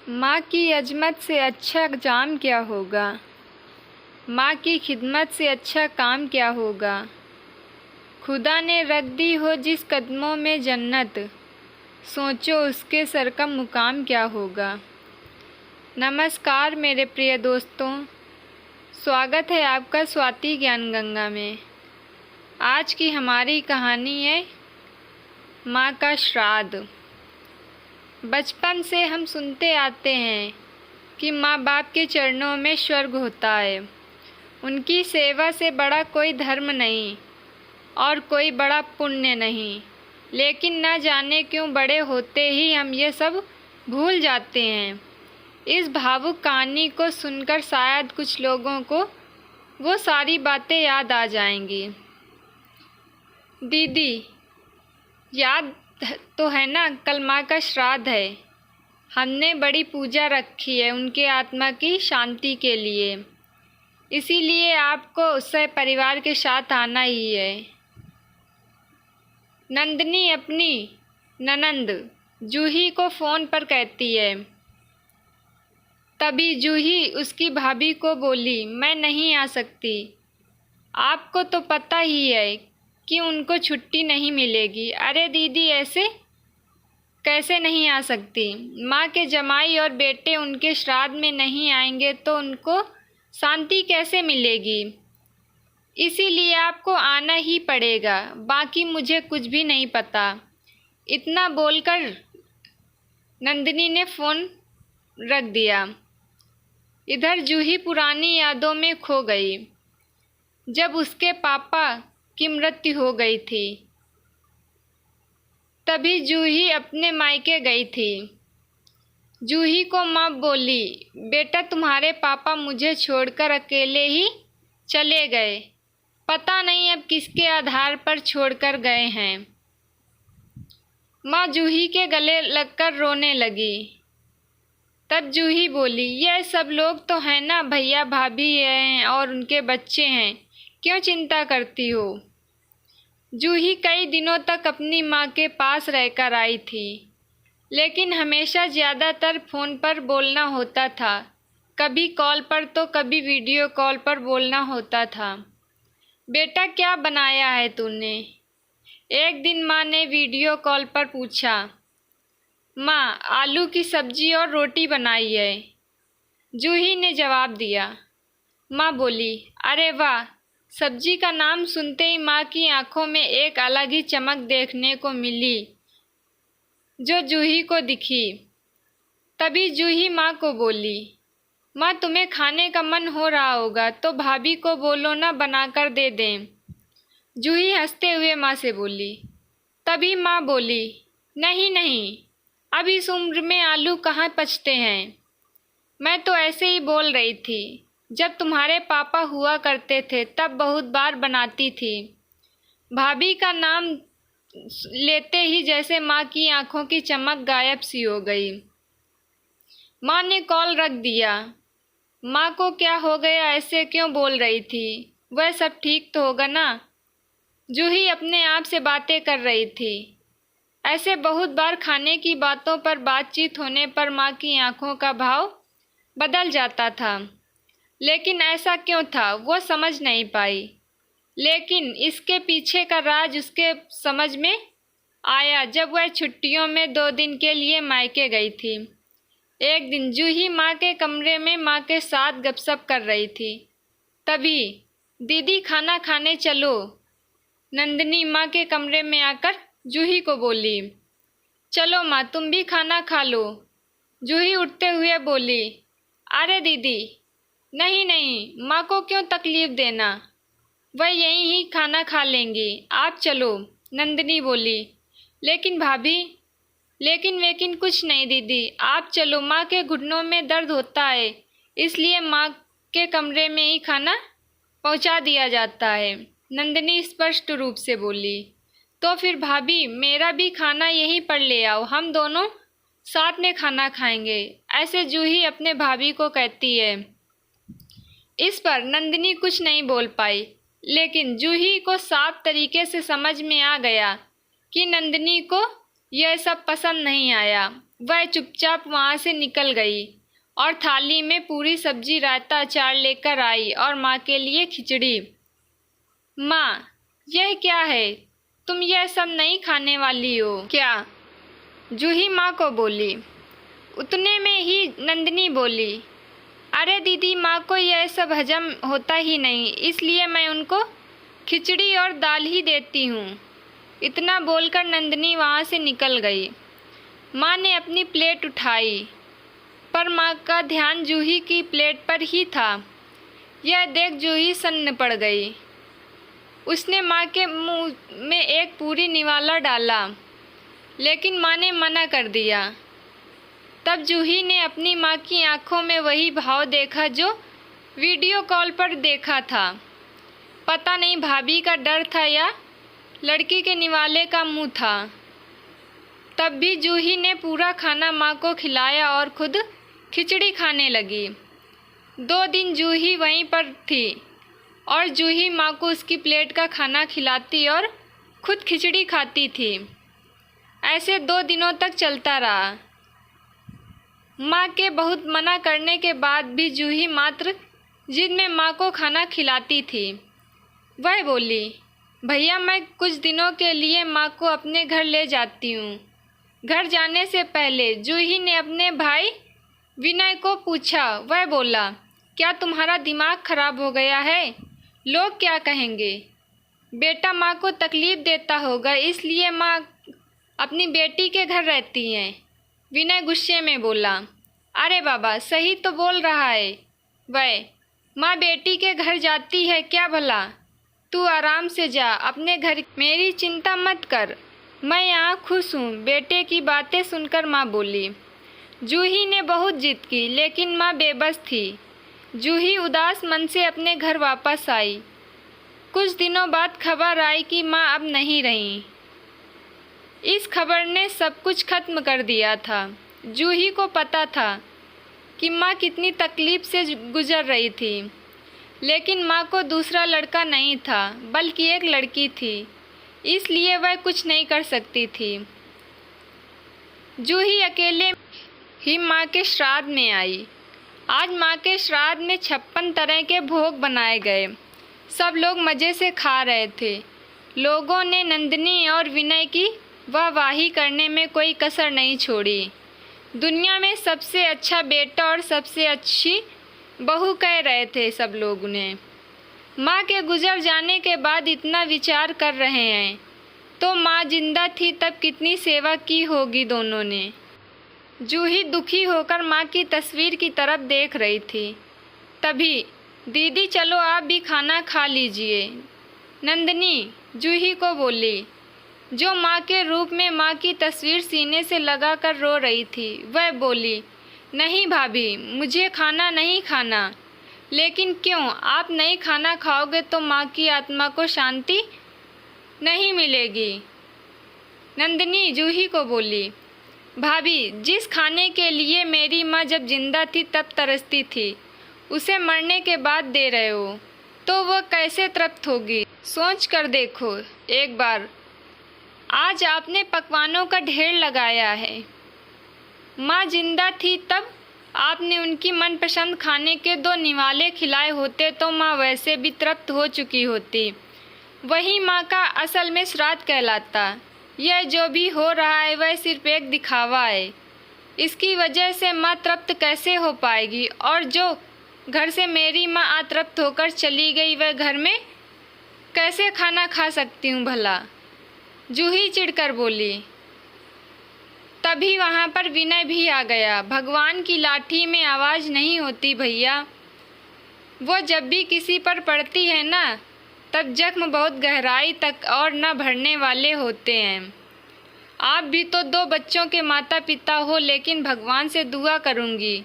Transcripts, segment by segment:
माँ की अज़मत से अच्छा जाम क्या होगा। माँ की खिदमत से अच्छा काम क्या होगा। खुदा ने रख दी हो जिस कदमों में जन्नत, सोचो उसके सर का मुकाम क्या होगा। नमस्कार मेरे प्रिय दोस्तों, स्वागत है आपका स्वाति ज्ञान गंगा में। आज की हमारी कहानी है माँ का श्राद्ध। बचपन से हम सुनते आते हैं कि माँ बाप के चरणों में स्वर्ग होता है। उनकी सेवा से बड़ा कोई धर्म नहीं और कोई बड़ा पुण्य नहीं, लेकिन न जाने क्यों बड़े होते ही हम ये सब भूल जाते हैं। इस भावुक कहानी को सुनकर शायद कुछ लोगों को वो सारी बातें याद आ जाएंगी। दीदी, याद तो है ना, कल माँ का श्राद्ध है। हमने बड़ी पूजा रखी है उनके आत्मा की शांति के लिए, इसीलिए आपको उससे परिवार के साथ आना ही है। नंदनी अपनी ननंद जूही को फ़ोन पर कहती है। तभी जूही उसकी भाभी को बोली, मैं नहीं आ सकती। आपको तो पता ही है कि उनको छुट्टी नहीं मिलेगी। अरे दीदी, ऐसे कैसे नहीं आ सकती। माँ के जमाई और बेटे उनके श्राद्ध में नहीं आएंगे तो उनको शांति कैसे मिलेगी। इसीलिए आपको आना ही पड़ेगा, बाकी मुझे कुछ भी नहीं पता। इतना बोलकर नंदिनी ने फ़ोन रख दिया। इधर जूही पुरानी यादों में खो गई, जब उसके पापा की मृत्यु हो गई थी। तभी जूही अपने मायके गई थी। जूही को माँ बोली, बेटा तुम्हारे पापा मुझे छोड़कर अकेले ही चले गए। पता नहीं अब किसके आधार पर छोड़कर गए हैं। माँ जूही के गले लगकर रोने लगी। तब जूही बोली, यह सब लोग तो हैं ना, भैया भाभी हैं और उनके बच्चे हैं, क्यों चिंता करती हो। जूही कई दिनों तक अपनी माँ के पास रहकर आई थी, लेकिन हमेशा ज़्यादातर फ़ोन पर बोलना होता था। कभी कॉल पर तो कभी वीडियो कॉल पर बोलना होता था। बेटा, क्या बनाया है तूने। एक दिन माँ ने वीडियो कॉल पर पूछा। माँ, आलू की सब्जी और रोटी बनाई है, जूही ने जवाब दिया। माँ बोली, अरे वाह। सब्जी का नाम सुनते ही माँ की आंखों में एक अलग ही चमक देखने को मिली, जो जूही को दिखी। तभी जूही माँ को बोली, माँ तुम्हें खाने का मन हो रहा होगा तो भाभी को बोलो ना, बनाकर दे दें। जूही हंसते हुए माँ से बोली। तभी माँ बोली, नहीं नहीं, अब इस उम्र में आलू कहाँ पचते हैं। मैं तो ऐसे ही बोल रही थी। जब तुम्हारे पापा हुआ करते थे तब बहुत बार बनाती थी। भाभी का नाम लेते ही जैसे माँ की आंखों की चमक गायब सी हो गई। माँ ने कॉल रख दिया। माँ को क्या हो गया, ऐसे क्यों बोल रही थी। वह सब ठीक तो होगा ना। जूही अपने आप से बातें कर रही थी। ऐसे बहुत बार खाने की बातों पर बातचीत होने पर माँ की आंखों का भाव बदल जाता था, लेकिन ऐसा क्यों था वो समझ नहीं पाई। लेकिन इसके पीछे का राज उसके समझ में आया जब वह छुट्टियों में 2 दिन के लिए मायके गई थी। एक दिन जूही माँ के कमरे में माँ के साथ गपशप कर रही थी। तभी, दीदी खाना खाने चलो। नंदिनी माँ के कमरे में आकर जूही को बोली। चलो माँ, तुम भी खाना खा लो। जूही उठते हुए बोली, अरे दीदी, नहीं नहीं, माँ को क्यों तकलीफ़ देना, वह यहीं ही खाना खा लेंगी, आप चलो। नंदिनी बोली। लेकिन भाभी, लेकिन कुछ नहीं दीदी, आप चलो। माँ के घुटनों में दर्द होता है, इसलिए माँ के कमरे में ही खाना पहुँचा दिया जाता है। नंदिनी स्पष्ट रूप से बोली। तो फिर भाभी, मेरा भी खाना यहीं पर ले आओ, हम दोनों साथ में खाना खाएंगे, ऐसे जूही अपने भाभी को कहती है। इस पर नंदिनी कुछ नहीं बोल पाई, लेकिन जूही को साफ तरीके से समझ में आ गया कि नंदिनी को यह सब पसंद नहीं आया। वह चुपचाप वहाँ से निकल गई और थाली में पूरी सब्जी, रायता, अचार लेकर आई और माँ के लिए खिचड़ी। माँ, यह क्या है? तुम यह सब नहीं खाने वाली हो क्या? जूही माँ को बोली। उतने में ही नंदिनी बोली, अरे दीदी, माँ को यह सब हजम होता ही नहीं, इसलिए मैं उनको खिचड़ी और दाल ही देती हूँ। इतना बोलकर नंदिनी वहाँ से निकल गई। माँ ने अपनी प्लेट उठाई, पर माँ का ध्यान जूही की प्लेट पर ही था। यह देख जूही सन्न पड़ गई। उसने माँ के मुंह में एक पूरी निवाला डाला, लेकिन माँ ने मना कर दिया। तब जूही ने अपनी माँ की आंखों में वही भाव देखा जो वीडियो कॉल पर देखा था। पता नहीं भाभी का डर था या लड़की के निवाले का मुंह था। तब भी जूही ने पूरा खाना माँ को खिलाया और खुद खिचड़ी खाने लगी। 2 दिन जूही वहीं पर थी और जूही माँ को उसकी प्लेट का खाना खिलाती और खुद खिचड़ी खाती थी। ऐसे 2 दिनों तक चलता रहा। माँ के बहुत मना करने के बाद भी जूही मात्र जिद में माँ को खाना खिलाती थी। वह बोली, भैया, मैं कुछ दिनों के लिए माँ को अपने घर ले जाती हूँ। घर जाने से पहले जूही ने अपने भाई विनय को पूछा। वह बोला, क्या तुम्हारा दिमाग खराब हो गया है? लोग क्या कहेंगे? बेटा माँ को तकलीफ़ देता होगा, इसलिए माँ अपनी बेटी के घर रहती हैं। विनय गुस्से में बोला, अरे बाबा, सही तो बोल रहा है वह। माँ बेटी के घर जाती है क्या भला? तू आराम से जा अपने घर, मेरी चिंता मत कर, मैं यहाँ खुश हूँ। बेटे की बातें सुनकर माँ बोली। जूही ने बहुत जिद की, लेकिन माँ बेबस थी। जूही उदास मन से अपने घर वापस आई। कुछ दिनों बाद खबर आई कि माँ अब नहीं रहीं। इस खबर ने सब कुछ खत्म कर दिया था। जूही को पता था कि माँ कितनी तकलीफ से गुजर रही थी, लेकिन माँ को दूसरा लड़का नहीं था, बल्कि एक लड़की थी, इसलिए वह कुछ नहीं कर सकती थी। जूही अकेले ही माँ के श्राद्ध में आई। आज माँ के श्राद्ध में 56 तरह के भोग बनाए गए। सब लोग मज़े से खा रहे थे। लोगों ने नंदिनी और विनय की वाहवाही करने में कोई कसर नहीं छोड़ी। दुनिया में सबसे अच्छा बेटा और सबसे अच्छी बहू कह रहे थे सब लोग उन्हें। माँ के गुजर जाने के बाद इतना विचार कर रहे हैं, तो माँ जिंदा थी तब कितनी सेवा की होगी दोनों ने। जूही दुखी होकर माँ की तस्वीर की तरफ देख रही थी। तभी, दीदी चलो आप भी खाना खा लीजिए, नंदिनी जूही को बोली, जो माँ के रूप में माँ की तस्वीर सीने से लगाकर रो रही थी। वह बोली, नहीं भाभी, मुझे खाना नहीं खाना। लेकिन क्यों? आप नहीं खाना खाओगे तो माँ की आत्मा को शांति नहीं मिलेगी। नंदिनी जूही को बोली, भाभी, जिस खाने के लिए मेरी माँ जब जिंदा थी तब तरसती थी, उसे मरने के बाद दे रहे हो, तो वह कैसे तृप्त होगी? सोच कर देखो एक बार। आज आपने पकवानों का ढेर लगाया है। माँ जिंदा थी तब आपने उनकी मनपसंद खाने के 2 निवाले खिलाए होते तो माँ वैसे भी तृप्त हो चुकी होती। वही माँ का असल में श्राद्ध कहलाता। यह जो भी हो रहा है वह सिर्फ एक दिखावा है। इसकी वजह से माँ तृप्त कैसे हो पाएगी? और जो घर से मेरी माँ अतृप्त होकर चली गई, वह घर में कैसे खाना खा सकती हूँ भला? जूही चिढ़कर बोली। तभी वहाँ पर विनय भी आ गया। भगवान की लाठी में आवाज़ नहीं होती भैया, वो जब भी किसी पर पड़ती है ना, तब जख्म बहुत गहराई तक और न भरने वाले होते हैं। आप भी तो 2 बच्चों के माता पिता हो, लेकिन भगवान से दुआ करूँगी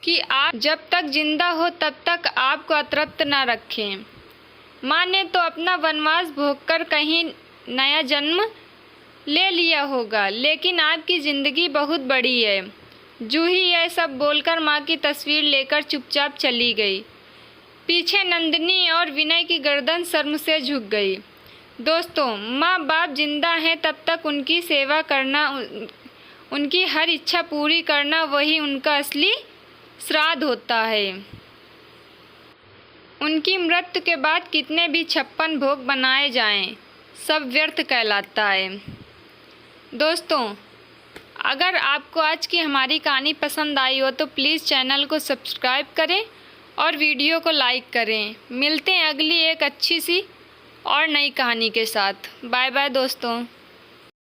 कि आप जब तक जिंदा हो तब तक आपको अतृप्त ना रखें। माँ ने तो अपना वनवास भोगकर कहीं नया जन्म ले लिया होगा, लेकिन आपकी ज़िंदगी बहुत बड़ी है। जूही यह सब बोलकर माँ की तस्वीर लेकर चुपचाप चली गई। पीछे नंदिनी और विनय की गर्दन शर्म से झुक गई। दोस्तों, माँ बाप जिंदा हैं तब तक उनकी सेवा करना उनकी हर इच्छा पूरी करना वही उनका असली श्राद्ध होता है। उनकी मृत्यु के बाद कितने भी 56 भोग बनाए जाएं, सब व्यर्थ कहलाता है। दोस्तों, अगर आपको आज की हमारी कहानी पसंद आई हो तो प्लीज़ चैनल को सब्सक्राइब करें और वीडियो को लाइक करें। मिलते हैं अगली एक अच्छी सी और नई कहानी के साथ। बाय बाय दोस्तों।